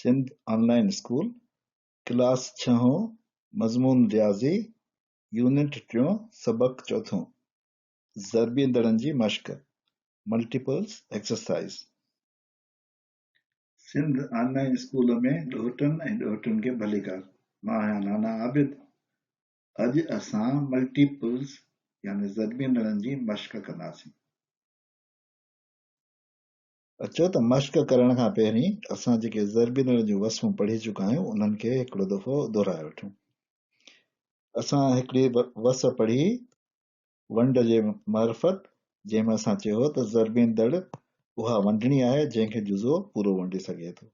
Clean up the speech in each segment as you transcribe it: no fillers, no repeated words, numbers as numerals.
Sindh online school class 6 मज़मून रियाज़ी unit 3 सबक 4 ज़रबींदड़नि जी मश्क multiples exercise. Sindh online school में ॾोहटनि ऐं ॾोहटियुनि खे भली कर। मां आहियां नाना आबिद। अॼु असां मल्टीपल्स यानी ज़रबींदड़नि जी मश्क कंदासीं। अचो त मश्क करण खां पहिरीं असां जेके ज़रबींदड़नि जूं वसूं पढ़ी चुका आहियूं उन्हनि खे हिकिड़ो दफ़ो दोहराए वठूं। असां हिकिड़ी वस पढ़ी वंड जे मार्फत, जंहिंमें असां चयो त ज़रबींदड़ उहा वंडणी आहे जंहिंखे जुज़ो पूरो वंडे सघे थो।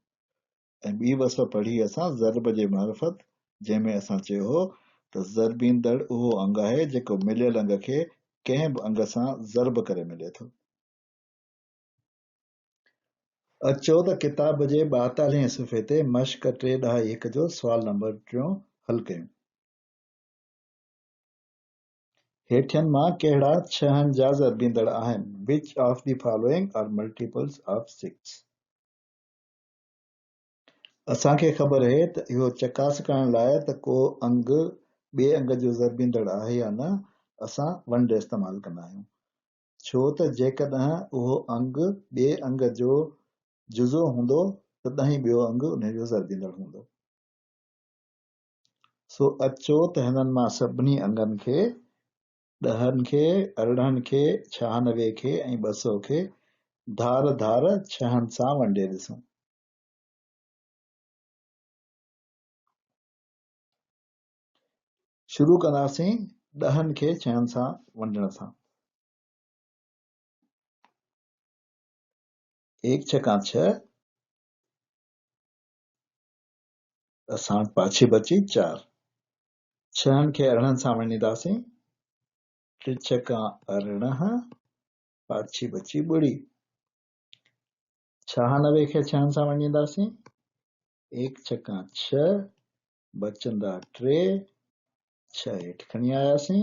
ऐं ॿी वस पढ़ी असां ज़रब जे मार्फत, जंहिंमें असां चयो त ज़रबींदड़ उहो अंग आहे जेको मिलियल अंग खे कंहिं बि अंग सां ज़रब करे मिले थो। अचो त किताब जे 42 सुफ़े ते मश्क 3.1 जो सुवाल नंबर 3 हल कयूं। हेठियनि मां कहिड़ा 6 जा ज़रबींदड़ आहिनि? Which of the following are multiples of 6? असांखे ख़बर आहे त इहो चकास करण लाइ त को अंग ॿिए अंग जो ज़रबींदड़ आहे या न, असां वंड इस्तेमालु कंदा आहियूं। छो त जेकॾहिं उहो अंग ॿिए अंग जो जुज़ो हूंदो तॾहिं ॿियो अंग उन जो ज़रबींदड़ हूंदो। सो अचो त हिननि मां सभिनी अंगनि खे, 10 खे, 18 खे, 96 खे ऐं 200 खे धार धार 6 सां वंडे ॾिसूं। शुरू कंदासीं 10 खे 6 सां वंडण सां। 1 छका 6, असां पाछी बची 4। 6 खे 18 सां वंडींदासीं। 3 छका 18, पाछी बची ॿुड़ी। 96 खे 6 सां वंडींदासीं। 1 छका 6, बचंदा 3, 6 हेठि खणी आयासीं।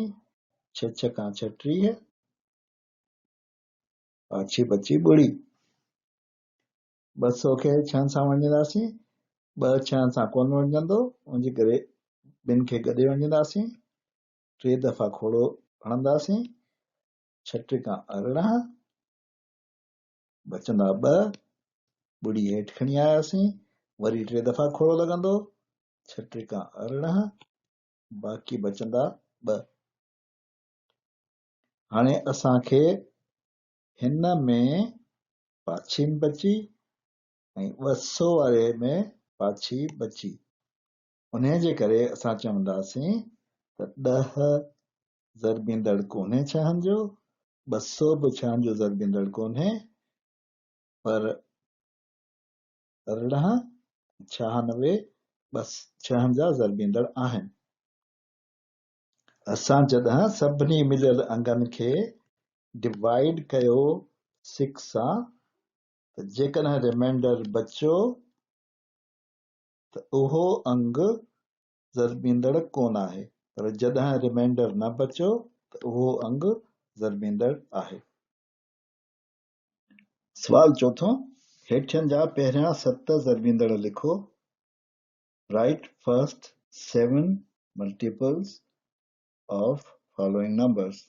6 छका 36, पाछी बची ॿुड़ी। 200 खे 6 सां वंडींदासीं। 2 6 सां कोन वंडजंदो, उनजे करे ॿिनि खे गॾे वंडींदासीं। 3 दफ़ा खोड़ो हणंदासीं। 6 टिका 18, बचंदा 2, ॿुड़ी हेठि खणी आयासीं। वरी 3 दफ़ा खोड़ो लॻंदो। 6 टिका 18, बाक़ी बचंदा 2। हाणे असांखे हिन में पाछी बची ऐं 200 वारे में पाछी बची। उन जे करे असां चवंदासीं त 10 ज़रबींदड़ कोन्हे 6 जो, 200 बि 6 जो ज़रबींदड़ कोन्हे, पर 18, 96 बस 6 जा ज़रबींदड़ आहिनि। असां जॾहिं सभिनी मिलियल अंगनि खे डिवाइड कयो 6 सां, त जेकॾहिं रिमाइंडर बचियो त उहो अंग ज़रबींदड़ कोन आहे, पर जॾहिं रिमाइंडर न बचियो त उहो अंग ज़रबींदड़ आहे। सुवाल चौथों, हेठियनि जा पहिरियां 7 ज़रबींदड़ लिखो। Right first 7 multiples of following numbers.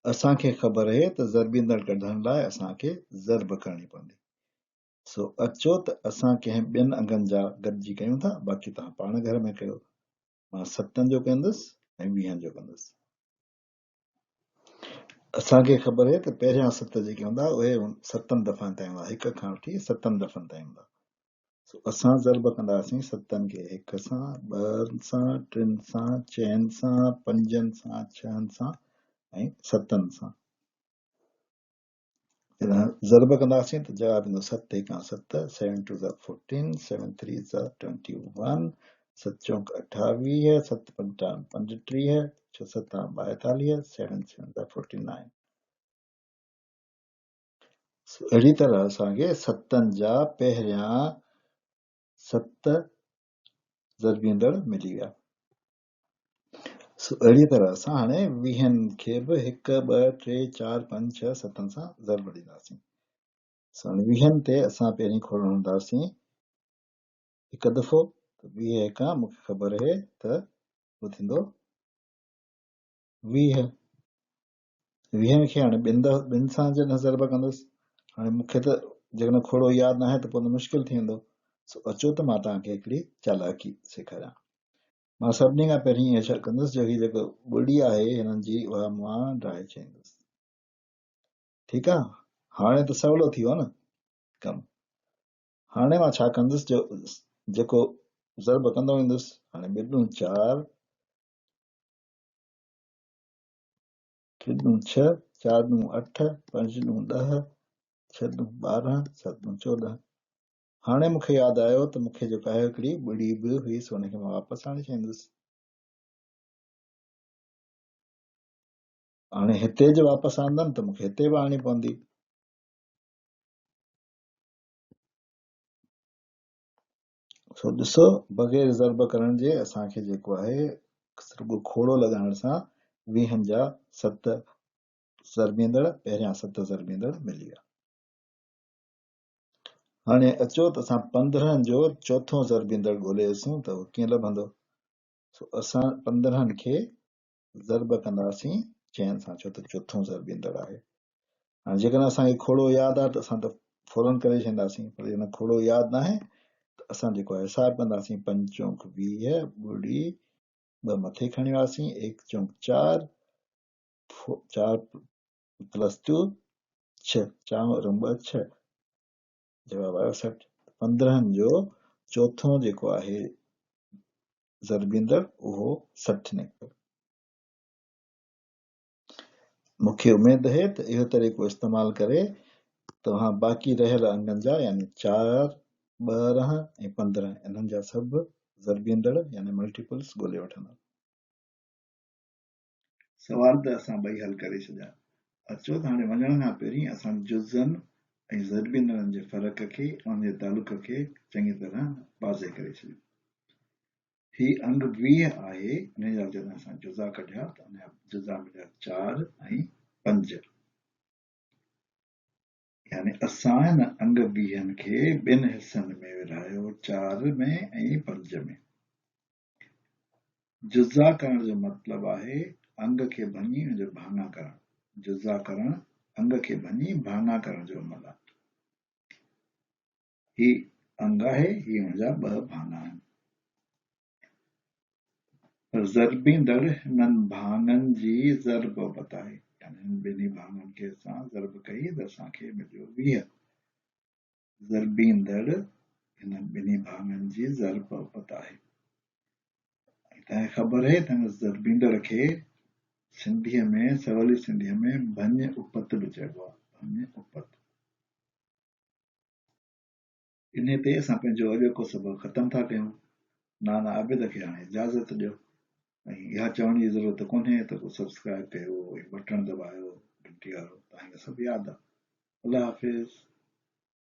असांखे ख़बर आहे त ज़रबींदड़ कढण लाइ असांखे ज़रब करणी पवंदी। सो अचो त असां कंहिं ॿियनि अंगनि जा गॾिजी कयूं था, बाक़ी तव्हां पाण घर में कयो। मां 7 जो कंदुसि ऐं 20 जो कंदुसि। असांखे ख़बर आहे त पहिरियां 7 जेके हूंदा उहे 7 दफ़ा ताईं हूंदा, 1 खां वठी 7 दफ़नि ताईं हूंदा। सो असां ज़रब कंदासीं 7 खे 1 सां, 2 सां, 3 सां, 4 सां, 5 सां, 6 सां ऐं 7 सां। ज़रब कंदासीं त जवाब ईंदो 7 1 7, 7 2 14, 7 3 21, 7 4 28, 7 5 35, 6 7 42, 7 7 49। अहिड़ी तरह असांखे 7 जा पहिरियां 7 ज़रबींदड़ मिली विया। अहिड़ी तरह असां हाणे 20 खे बि 1 2 3 4 5 6 7 सां ज़रब ॾींदासीं। हाणे 20 ते असां पहिरीं खोड़ हणंदासीं हिकु दफ़ो, त 20 खां मूंखे ख़बर आहे त उहो थींदो 20। 20 खे हाणे ॿिनि सां जॾहिं ज़रब कंदुसि, हाणे मूंखे त जेकॾहिं खोड़ो यादि न आहे त पोइ त मुश्किल थी वेंदो। अचो त मां तव्हांखे हिकिड़ी चालाकी सेखारियां। मां सभिनी खां पहिरीं इहा छा कंदुसि, जेको ॿुड़ी आहे हिननि जी उहा मां ड्राए चईंदुसि। ठीकु आहे, हाणे त सवलो थी वियो न कमु। हाणे मां छा कंदुसि, जेको ज़रब कंदो वेंदुसि, हाणे 2 ॾूं 4, 3 ॾूं 6, 4 ॾूं 8, 5 ॾूं 10, 6 ॾूं 12, 7 ॾूं 14। हाणे मूंखे यादि आयो त मूंखे जेका आहे हिकिड़ी ॿुड़ी बि हुईसि, हुनखे मां वापसि आणे छॾींदुसि। हाणे हिते जे वापसि आणंदमि त मूंखे हिते बि आणी पवंदी। सो ॾिसो, बग़ैर ज़रब करण जे असांखे जेको आहे रुॻो खोड़ो लॻाइण सां 20 जा 7 ज़रबींदड़, पहिरियां 7 ज़रबींदड़ मिली विया। हाणे अचो त असां 15 जो चोथों ज़रबींदड़ ॻोल्हे ॾिसूं त उहो कीअं लभंदो। असां 15 खे ज़रब कंदासीं 6 सां, छो त चोथों ज़रबींदड़ आहे। हाणे जेकॾहिं असांखे खोड़ो यादि आहे त असां त फौरन करे छॾींदासीं, पर जेकॾहिं खोड़ो यादि न आहे त असां जेको आहे हिसाबु कंदासीं। 5 चौक 20 ॿुड़ी 2 मथे खणी वियासीं, 1 चौक 4, 4 प्लस 2 6, 4 और 2 6, जवाब आयो 60। 15 जो चोथों जेको आहे ज़रबींदड़ उहो 60 निकितो। मूंखे उमेद आहे त इहो तरीक़ो इस्तेमालु करे तव्हां बाक़ी रहियल अंगनि जा यानी 4, 12 ऐं 15 इन्हनि जा सभु ज़रबींदड़ यानी मल्टीपल्स ॻोल्हे वठंदा। सवाल त असां ॿई हल करे छॾिया। अचो त हाणे वञण खां पहिरीं असां जुज़नि ऐं ज़रबींदड़नि जे फ़र्क़ खे, उन जे तालुक खे चङी तरह वाज़े करे छॾियो। ही अंग 20 आहे, इन जा जॾहिं असां जुज़ा कढिया त उन जा जुज़ा मिलिया 4 ऐं 5। यानी असां हिन अंग 20 खे 2 हिसनि में विरहायो, 4 में ऐं 5 में। जुज़ा करण जो मतिलबु आहे अंग खे भञी हुनजो भाङा करणु। जुज़ा करणु अंग खे भञी भाङा करण जो अमल आहे। ही अंग आहे, ही हुनजा 2 भाङा आहिनि। पर ज़रबींदड़ हिननि भाङनि जी ज़रब बताए, यानी हिन ॿिन्ही भाङनि खे असां ज़रब कई त असांखे मिलियो 20। ज़रबींदड़ हिननि ॿिन्ही भाङनि जी ज़रब बताए। तव्हांखे ख़बर आहे त हिन ज़रबींदड़ खे सिंधीअ में, सवली सिंधीअ में भञ उपत बि चइबो आहे। भञ उपत। इन ते असां पंहिंजो अॼोको सबक़ ख़तमु था कयूं। नाना आबिद खे हाणे इजाज़त ॾियो, ऐं इहा चवण जी ज़रूरत कोन्हे त को सब्सक्राइब कयो, बटण दॿायो, घंटी वारो, तव्हांखे सभु यादि आहे। अल्लाह हाफ़िज़।